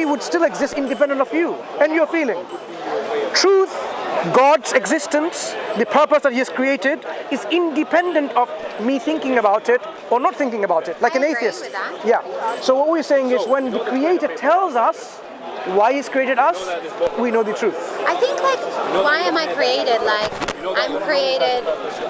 would still exist independent of you and your feeling. Truth, God's existence, the purpose that He has created is independent of me thinking about it or not thinking about it, like an atheist. With that. Yeah. So what we're saying is when the Creator tells us why He's created us, we know the truth. I think, like, why am I created? Like, I'm created,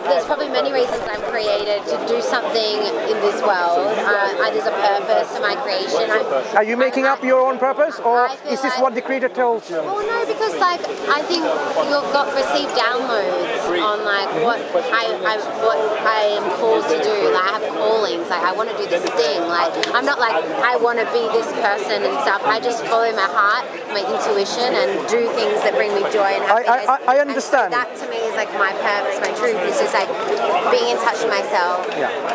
there's probably many reasons I'm created to do something in this world. There's a purpose to my creation. Are you making up your own purpose, or is this like, what the Creator tells you? Well, no, because, like, I think you've got received downloads on, like, what I am called to do. Like, I have callings. Like, I want to do this thing. Like, I'm not like, I want to be this person and stuff. I just follow my heart, my intuition, and do things that bring me joy and happiness. I understand. And so that to me is like my purpose, my truth is just like being in touch with myself,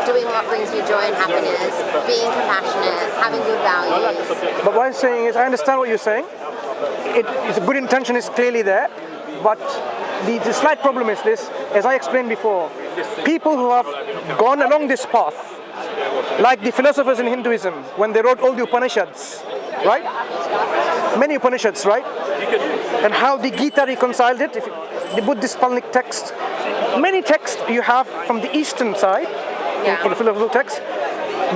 doing what brings me joy and happiness, being compassionate, having good values. But what I'm saying is, I understand what you're saying. It's a good intention is clearly there, but the slight problem is this, as I explained before, people who have gone along this path, like the philosophers in Hinduism, when they wrote all the Upanishads, right? Many Upanishads, right? And how the Gita reconciled it, the Buddhist Palnik text. Many texts you have from the Eastern side, in the philosophical text,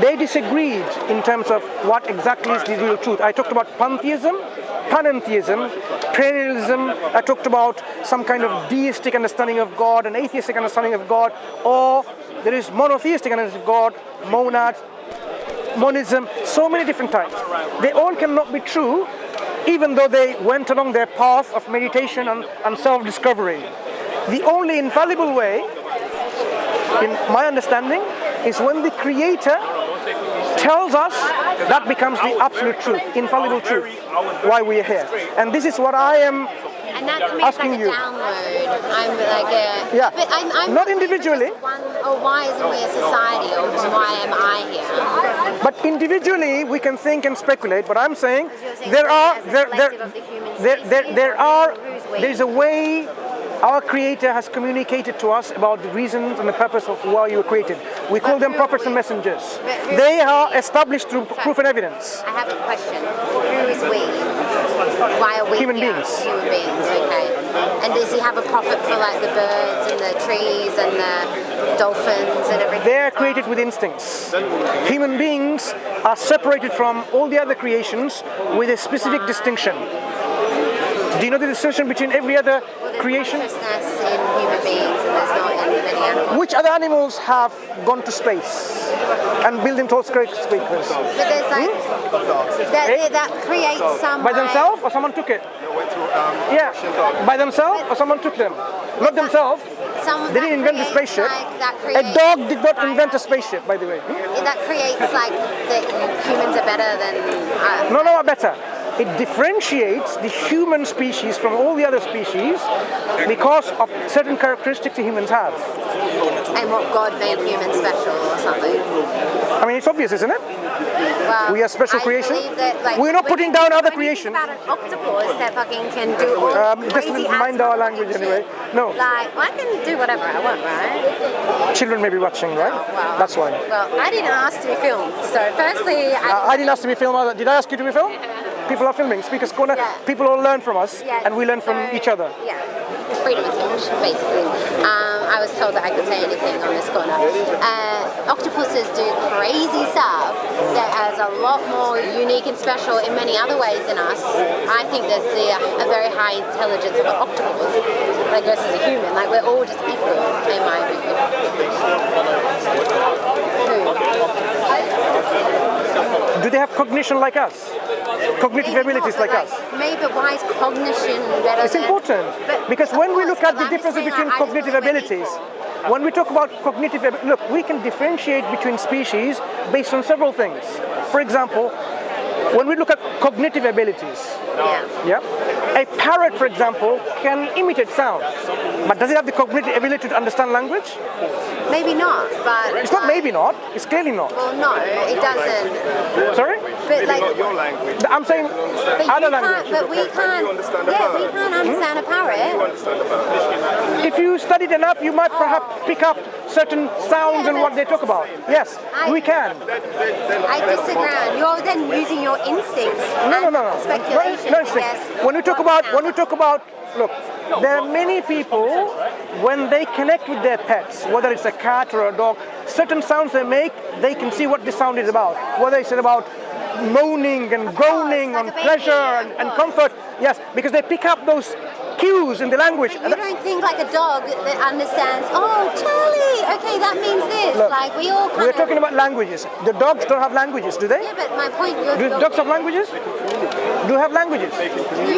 they disagreed in terms of what exactly is the real truth. I talked about pantheism, panentheism, perennialism. I talked about some kind of deistic understanding of God, an atheistic understanding of God, or there is monotheistic understanding of God, monad, monism, so many different types. They all cannot be true, even though they went along their path of meditation and self-discovery. The only infallible way, in my understanding, is when the Creator tells us, that becomes the absolute truth, infallible truth, why we are here. And this is what I am and that to me asking is like a you. Download. I'm like a... Yeah, but I'm not individually. Or why isn't we a society, or why am I here? But individually, we can think and speculate. But I'm saying there is a way our Creator has communicated to us about the reasons and the purpose of why you were created. We call them prophets and messengers. They are established through proof and evidence. I have a question. Who is we? Why are we Human here? beings. Human beings, okay. And does He have a prophet for like the birds and the trees and the dolphins and everything? They are created with instincts. Human beings are separated from all the other creations with a specific distinction. Do you know the distinction between every other creation? Consciousness in human beings, and there's not in many animals. Which other animals have gone to space and built into skyscrapers? But there's like that creates some by themselves, or someone took it? Yeah, by themselves, or someone took them? Not themselves. They didn't invent the spaceship. A dog did not invent a spaceship, by the way. That creates like that humans are better than. No, better. It differentiates the human species from all the other species because of certain characteristics the humans have. And what God made humans special or something? I mean, it's obvious, isn't it? Well, we are special creation. That, like, we're not putting down other creation. About an octopus that fucking can do all just mind our language anyway. No. Like, well, I can do whatever I want, right? Children may be watching, right? Oh, well, that's why. Well, I didn't ask to be filmed. So, firstly, I didn't ask to be filmed either. Did I ask you to be filmed? People are filming. Speakers Corner. Yeah. People all learn from us, and we learn from each other. Yeah. Freedom of speech, basically. I was told that I could say anything on this corner. Octopuses do crazy stuff that has a lot more unique and special in many other ways than us. I think there's a very high intelligence of an octopus, like versus a human. Like, we're all just equal, in my opinion. Do they have cognition like us? Cognitive abilities like us? Maybe, but why is cognition better? It's important, because when we look at the difference between cognitive abilities, when we talk about cognitive, look, we can differentiate between species based on several things. For example, when we look at cognitive abilities, a parrot, for example, can imitate sound, but does it have the cognitive ability to understand language? Maybe not, but... It's not maybe not, it's clearly not. Well, no, it doesn't. Sorry? But like, not your language. I'm saying but other you can't, language. but we can't. you understand a Yeah, bird? we can't understand a parrot. You understand about it. If you studied enough, you might perhaps pick up certain sounds Yeah, and what but- they talk about. Yes, we can. I disagree. You're then using your instincts. No. and speculation. No, to guess when we talk what about, look, there are many people when they connect with their pets, whether it's a cat or a dog, certain sounds they make, they can see what the sound is about. Whether it's about moaning and groaning like and a baby, pleasure of and course. comfort. Yes, because they pick up those cues in the language. You don't think like a dog that understands, oh, Charlie, okay, that means this. Look, like we all kind We're of... talking about languages. The dogs don't have languages, do they? Yeah, but my point... Do dogs have languages? Do have languages?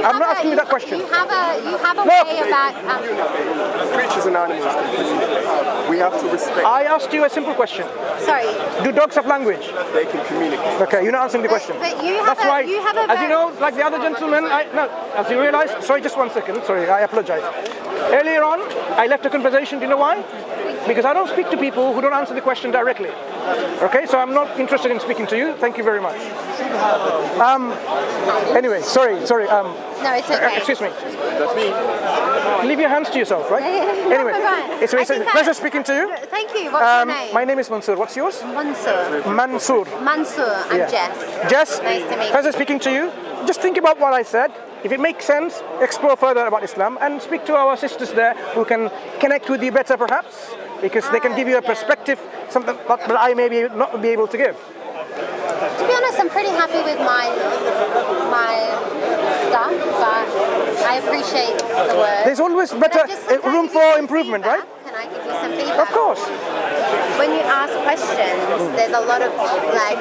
I'm not asking you that question. You have a Look. way about... Creatures and animals can communicate. We have to respect. I asked you a simple question. sorry. Do dogs have language? They can communicate. Okay, you're not answering the question. But you have That's why, you have a as you know, like the other gentleman, as you realize, sorry, just 1 second, sorry, I apologize. Earlier on, I left the conversation, do you know why? Because I don't speak to people who don't answer the question directly. Okay, so I'm not interested in speaking to you. Thank you very much. Anyway, sorry. No, it's okay. Excuse me. That's me. Leave your hands to yourself, right? No, Anyway, fine. it's a I think pleasure speaking to you. Thank you. What's your name? My name is Mansoor. What's yours? Mansoor. Mansoor. Mansoor. I'm Yeah. Jess. Jess, Nice to meet you. pleasure speaking to you. Just think about what I said. If it makes sense, explore further about Islam and speak to our sisters there who can connect with you better perhaps, because they can give you a yeah. perspective, something that I may not be able to give. To be honest, I'm pretty happy with my stuff, but I appreciate the work. There's always better room for improvement, right? Can I give you some feedback? Of course. When you ask questions, there's a lot of like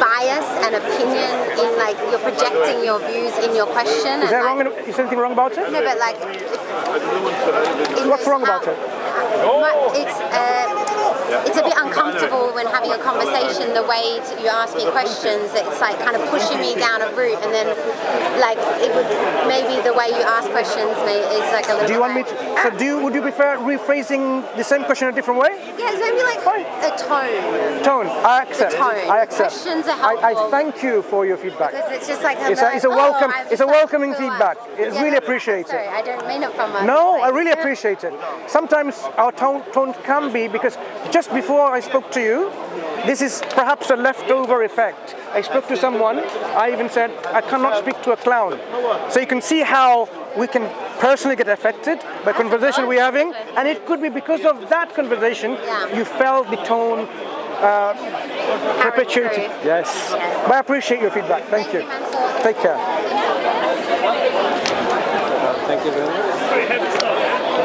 bias and opinion in like you're projecting your views in your question. Is that wrong? Is anything wrong about it? No, but like, What's wrong about it? It's a bit uncomfortable when having a conversation. The way you ask me questions, it's like kind of pushing me down a route, and then like it would maybe the way you ask questions is like a little. Do you want me to? So would you prefer rephrasing the same question a different way? Yeah, it's maybe like a tone. Tone. I accept. The tone. I accept. Questions are helpful. I thank you for your feedback. Because it's just like It's a welcome. It's a welcoming feel feedback. It's Yeah, really no, appreciated. Sorry, I don't mean it from a. No, I really appreciate it. Sometimes our tone can be because just before I spoke to you, this is perhaps a leftover effect. I spoke to someone, I even said, I cannot speak to a clown. So you can see how we can personally get affected by conversation we're having, and it could be because of that conversation, you felt the tone perpetuated. Yes. But I appreciate your feedback. Thank you. Take care. Thank you very much.